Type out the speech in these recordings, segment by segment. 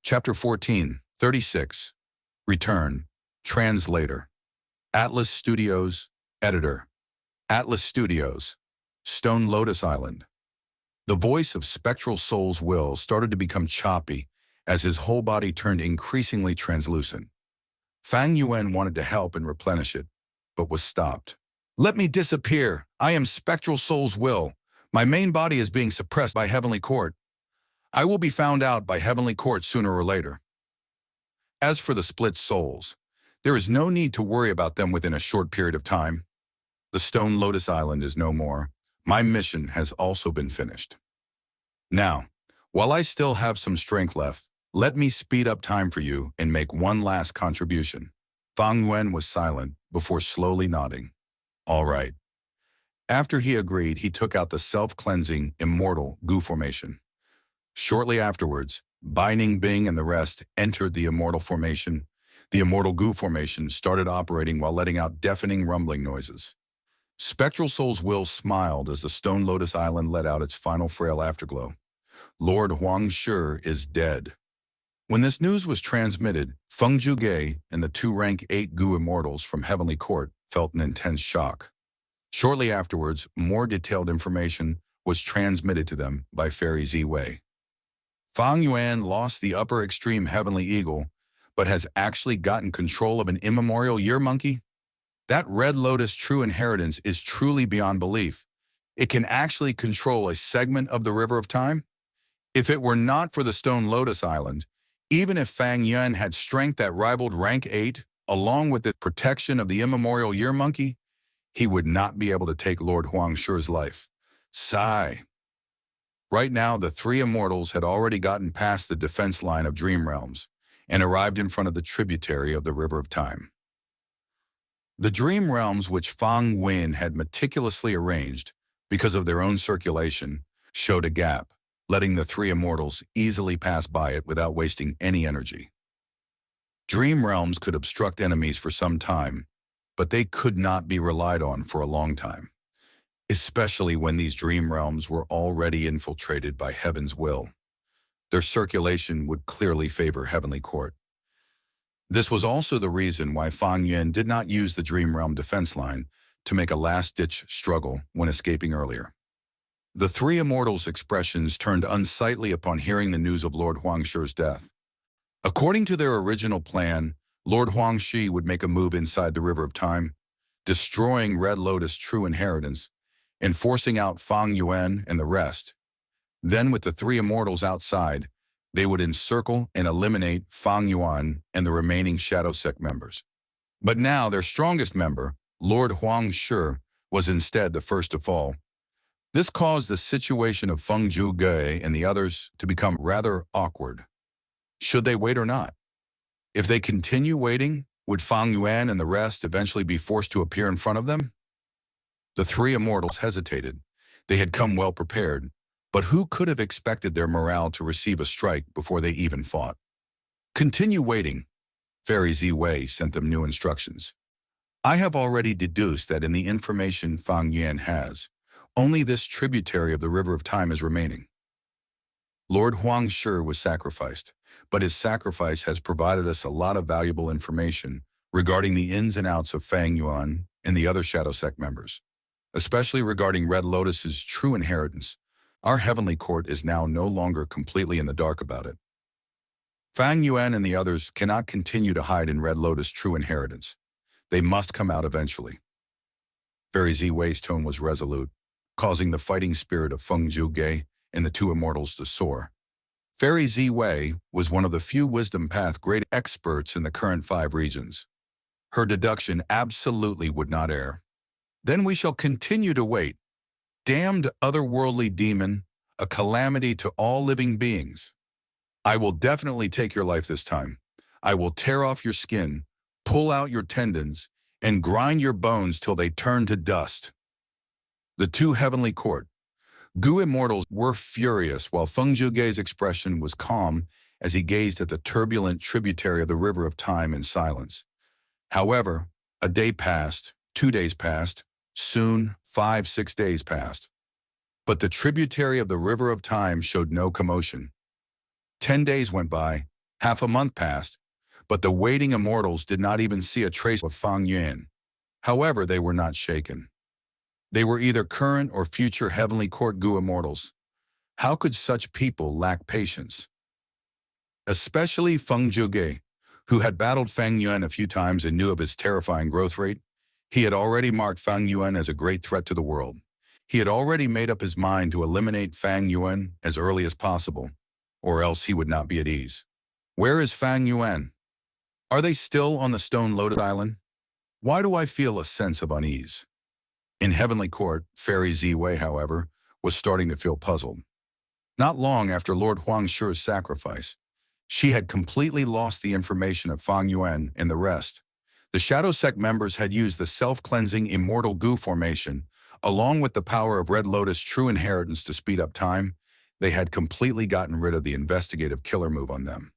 Chapter 14, 36. Return. Translator. Atlas Studios. Editor. Atlas Studios. Stone Lotus Island. The voice of Spectral Soul's will started to become choppy as his whole body turned increasingly translucent. Fang Yuan wanted to help and replenish it, but was stopped. "Let me disappear. I am Spectral Soul's will. My main body is being suppressed by Heavenly Court. I will be found out by Heavenly Court sooner or later. As for the split souls, there is no need to worry about them within a short period of time. The Stone Lotus Island is no more. My mission has also been finished. Now, while I still have some strength left, let me speed up time for you and make one last contribution." Fang Yuan was silent before slowly nodding. "All right." After he agreed, he took out the self-cleansing, immortal goo formation. Shortly afterwards, Bai Bing and the rest entered the immortal formation. The immortal goo formation started operating while letting out deafening rumbling noises. Spectral Soul's will smiled as the Stone Lotus Island let out its final frail afterglow. Lord Huang Shi is dead. When this news was transmitted, Feng Zhuge and the two rank 8 goo immortals from Heavenly Court felt an intense shock. Shortly afterwards, more detailed information was transmitted to them by Fairy Ziwei. Fang Yuan lost the upper extreme Heavenly Eagle, but has actually gotten control of an immemorial year monkey? That Red Lotus true inheritance is truly beyond belief. It can actually control a segment of the River of Time? If it were not for the Stone Lotus Island, even if Fang Yuan had strength that rivaled rank 8, along with the protection of the immemorial year monkey, he would not be able to take Lord Huang Shi's life. Sigh. Right now, the three immortals had already gotten past the defense line of Dream Realms and arrived in front of the tributary of the River of Time. The Dream Realms, which Fang Yuan had meticulously arranged because of their own circulation, showed a gap, letting the three immortals easily pass by it without wasting any energy. Dream Realms could obstruct enemies for some time, but they could not be relied on for a long time, especially when these Dream Realms were already infiltrated by Heaven's will. Their circulation would clearly favor Heavenly Court. This was also the reason why Fang Yuan did not use the Dream Realm defense line to make a last-ditch struggle when escaping earlier. The three immortals' expressions turned unsightly upon hearing the news of Lord Huang Shi's death. According to their original plan, Lord Huang Shi would make a move inside the River of Time, destroying Red Lotus' true inheritance and forcing out Fang Yuan and the rest. Then with the three immortals outside, they would encircle and eliminate Fang Yuan and the remaining Shadow Sect members. But now their strongest member, Lord Huang Shi, was instead the first to fall. This caused the situation of Feng Zhuge and the others to become rather awkward. Should they wait or not? If they continue waiting, would Fang Yuan and the rest eventually be forced to appear in front of them? The three immortals hesitated. They had come well prepared, but who could have expected their morale to receive a strike before they even fought? "Continue waiting." Fairy Ziwei sent them new instructions. "I have already deduced that in the information Fang Yuan has, only this tributary of the River of Time is remaining. Lord Huang Shi was sacrificed, but his sacrifice has provided us a lot of valuable information regarding the ins and outs of Fang Yuan and the other Shadow Sect members, especially regarding Red Lotus's true inheritance. Our Heavenly Court is now no longer completely in the dark about it. Fang Yuan and the others cannot continue to hide in Red Lotus' true inheritance. They must come out eventually." Fairy Ziwei's tone was resolute, causing the fighting spirit of Feng Zhuge and the two immortals to soar. Fairy Ziwei was one of the few Wisdom Path great experts in the current 5 regions. Her deduction absolutely would not err. "Then we shall continue to wait. Damned otherworldly demon, a calamity to all living beings. I will definitely take your life this time. I will tear off your skin, pull out your tendons, and grind your bones till they turn to dust." The two Heavenly Court goo immortals were furious, while Feng Zhuge's expression was calm as he gazed at the turbulent tributary of the River of Time in silence. However, a day passed, 2 days passed, soon 5-6 days passed. But the tributary of the River of Time showed no commotion. 10 days went by, Half a month passed, but the waiting immortals did not even see a trace of Fang Yuan. However, they were not shaken. They were either current or future Heavenly Court Gu immortals. How could such people lack patience? Especially Feng Zhuge, who had battled Fang Yuan a few times and knew of his terrifying growth rate. He had already marked Fang Yuan as a great threat to the world. He had already made up his mind to eliminate Fang Yuan as early as possible, or else he would not be at ease. Where is Fang Yuan? Are they still on the Stone Lotus Island? Why do I feel a sense of unease? In Heavenly Court, Fairy Ziwei, however, was starting to feel puzzled. Not long after Lord Huang Shi's sacrifice, she had completely lost the information of Fang Yuan and the rest. The Shadow Sect members had used the self-cleansing immortal Gu formation, along with the power of Red Lotus true inheritance to speed up time. They had completely gotten rid of the investigative killer move on them.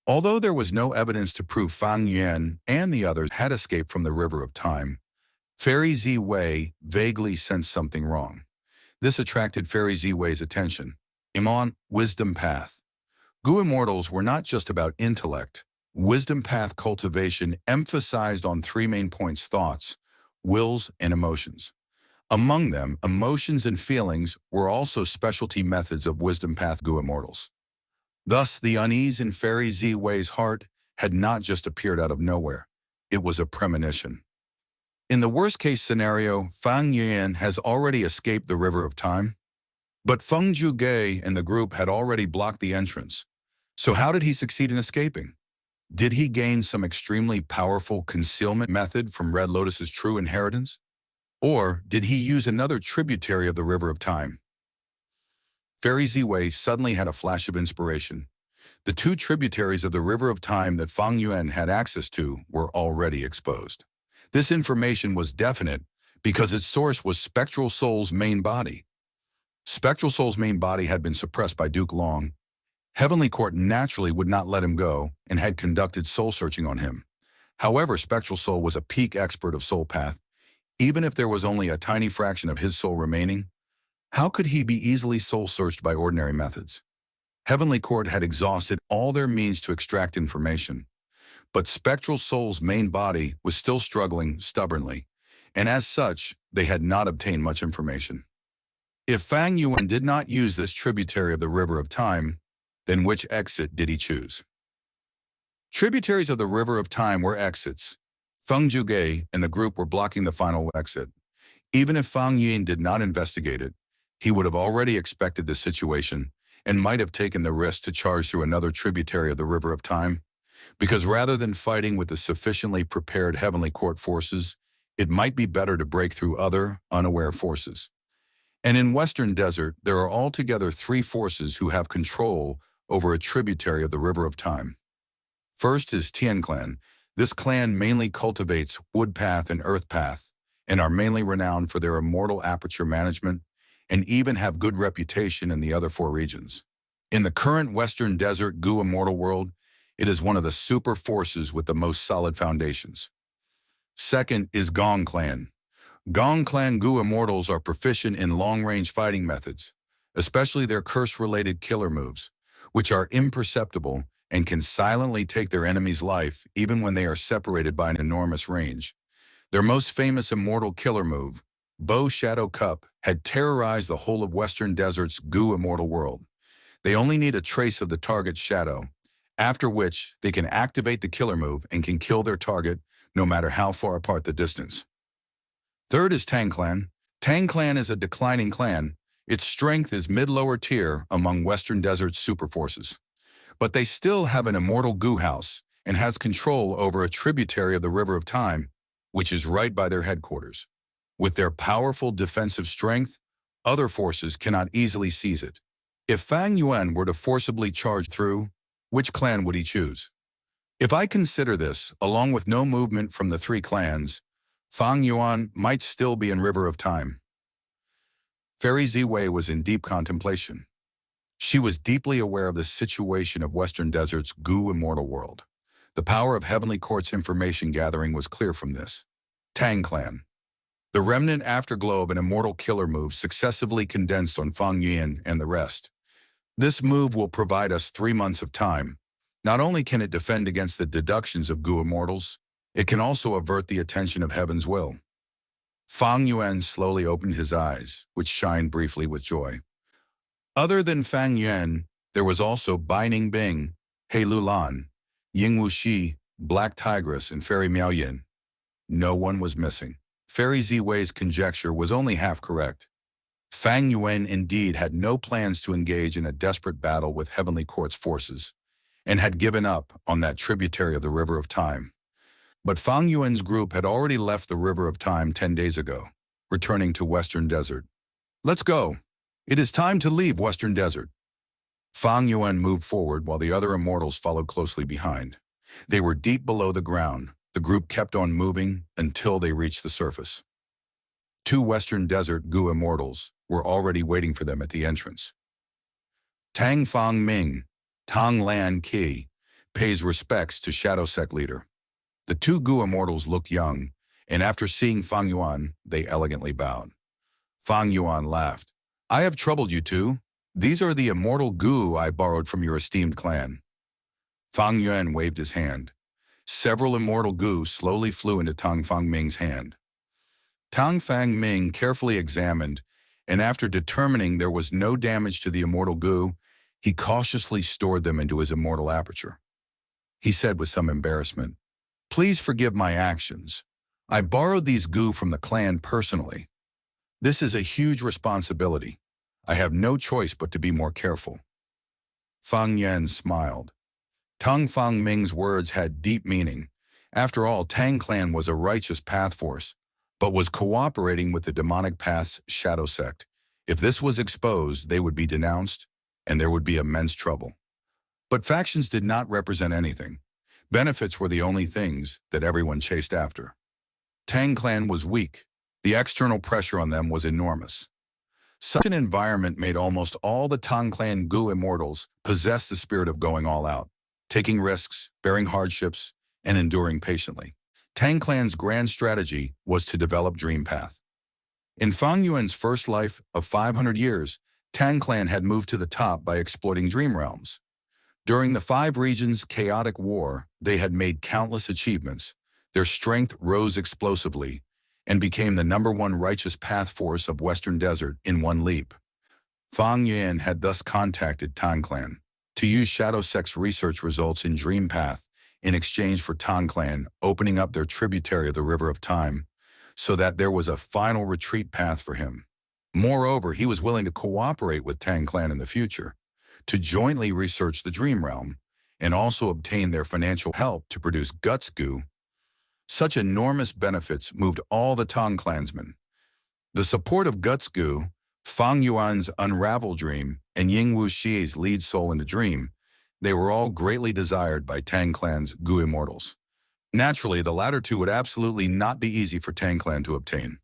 Although there was no evidence to prove Fang Yuan and the others had escaped from the River of Time, Fairy Ziwei vaguely sensed something wrong. This attracted Fairy Ziwei's attention. Iman, Wisdom Path. Gu Immortals were not just about intellect. Wisdom Path cultivation emphasized on three main points: thoughts, wills, and emotions. Among them, emotions and feelings were also specialty methods of Wisdom Path Gu Immortals. Thus, the unease in Fairy Ziwei's heart had not just appeared out of nowhere. It was a premonition. In the worst-case scenario, Fang Yuan has already escaped the River of Time. But Feng Zhuge and the group had already blocked the entrance. So how did he succeed in escaping? Did he gain some extremely powerful concealment method from Red Lotus's true inheritance? Or did he use another tributary of the River of Time? Fairy Ziwei suddenly had a flash of inspiration. The two tributaries of the River of Time that Fang Yuan had access to were already exposed. This information was definite because its source was Spectral Soul's main body. Spectral Soul's main body had been suppressed by Duke Long. Heavenly Court naturally would not let him go and had conducted soul searching on him. However, Spectral Soul was a peak expert of Soul Path. Even if there was only a tiny fraction of his soul remaining, how could he be easily soul-searched by ordinary methods? Heavenly Court had exhausted all their means to extract information, but Spectral Soul's main body was still struggling stubbornly, and as such, they had not obtained much information. If Fang Yuan did not use this tributary of the River of Time, then which exit did he choose? Tributaries of the River of Time were exits. Feng Zhuge and the group were blocking the final exit. Even if Fang Yuan did not investigate it, he would have already expected the situation and might have taken the risk to charge through another tributary of the River of Time, because rather than fighting with the sufficiently prepared Heavenly Court forces, it might be better to break through other, unaware forces. And in Western Desert, there are altogether three forces who have control over a tributary of the River of Time. First is Tian Clan. This clan mainly cultivates Wood Path and Earth Path, and are mainly renowned for their immortal aperture management, and even have good reputation in the other four regions. In the current Western Desert Gu Immortal world, it is one of the super forces with the most solid foundations. Second is Gong Clan. Gong Clan Gu Immortals are proficient in long-range fighting methods, especially their curse-related killer moves, which are imperceptible and can silently take their enemy's life even when they are separated by an enormous range. Their most famous immortal killer move, Bow Shadow Cup, had terrorized the whole of Western Desert's Gu Immortal world. They only need a trace of the target's shadow, after which they can activate the killer move and can kill their target no matter how far apart the distance. Third is Tang Clan. Tang Clan is a declining clan. Its strength is mid-lower tier among Western Desert's super forces. But they still have an immortal Gu house and has control over a tributary of the River of Time, which is right by their headquarters. With their powerful defensive strength, other forces cannot easily seize it. If Fang Yuan were to forcibly charge through, which clan would he choose? If I consider this, along with no movement from the three clans, Fang Yuan might still be in River of Time. Fairy Ziwei was in deep contemplation. She was deeply aware of the situation of Western Desert's Gu Immortal world. The power of Heavenly Court's information gathering was clear from this. Tang Clan. The remnant afterglow of an immortal killer move successively condensed on Fang Yuan and the rest. This move will provide us 3 months of time. Not only can it defend against the deductions of Gu immortals, it can also avert the attention of heaven's will. Fang Yuan slowly opened his eyes, which shined briefly with joy. Other than Fang Yuan, there was also Bai Ningbing, He Lulan, Ying Wuxi, Black Tigress, and Fairy Miaoyin. No one was missing. Fairy Ziwei's conjecture was only half correct. Fang Yuan indeed had no plans to engage in a desperate battle with Heavenly Court's forces, and had given up on that tributary of the River of Time. But Fang Yuan's group had already left the River of Time 10 days ago, returning to Western Desert. Let's go. It is time to leave Western Desert. Fang Yuan moved forward while the other immortals followed closely behind. They were deep below the ground. The group kept on moving until they reached the surface. 2 Western Desert Gu immortals were already waiting for them at the entrance. Tang Fang Ming, Tang Lan Qi, pays respects to Shadow Sect leader. The 2 Gu immortals looked young, and after seeing Fang Yuan, they elegantly bowed. Fang Yuan laughed. I have troubled you two. These are the immortal Gu I borrowed from your esteemed clan. Fang Yuan waved his hand. Several immortal Gu slowly flew into Tang Fang Ming's hand. Tang Fang Ming carefully examined, and after determining there was no damage to the immortal Gu, he cautiously stored them into his immortal aperture. He said with some embarrassment, Please forgive my actions. I borrowed these Gu from the clan personally. This is a huge responsibility. I have no choice but to be more careful. Fang Yuan smiled. Tang Fang Ming's words had deep meaning. After all, Tang Clan was a righteous path force, but was cooperating with the demonic path's Shadow Sect. If this was exposed, they would be denounced, and there would be immense trouble. But factions did not represent anything. Benefits were the only things that everyone chased after. Tang Clan was weak. The external pressure on them was enormous. Such an environment made almost all the Tang Clan Gu immortals possess the spirit of going all out, taking risks, bearing hardships, and enduring patiently. Tang Clan's grand strategy was to develop Dream Path. In Fang Yuan's first life of 500 years, Tang Clan had moved to the top by exploiting dream realms. During the 5 regions' chaotic war, they had made countless achievements. Their strength rose explosively and became the #1 righteous path force of Western Desert in one leap. Fang Yuan had thus contacted Tang Clan to use Shadow Sect's research results in Dream Path in exchange for Tang Clan opening up their tributary of the River of Time so that there was a final retreat path for him. Moreover, he was willing to cooperate with Tang Clan in the future to jointly research the Dream Realm and also obtain their financial help to produce Guts Gu. Such enormous benefits moved all the Tang clansmen. The support of Guts Gu, Fang Yuan's Unravel Dream, and Ying Wuxi's Lead Soul in a Dream, they were all greatly desired by Tang Clan's Gu immortals. Naturally, the latter two would absolutely not be easy for Tang Clan to obtain.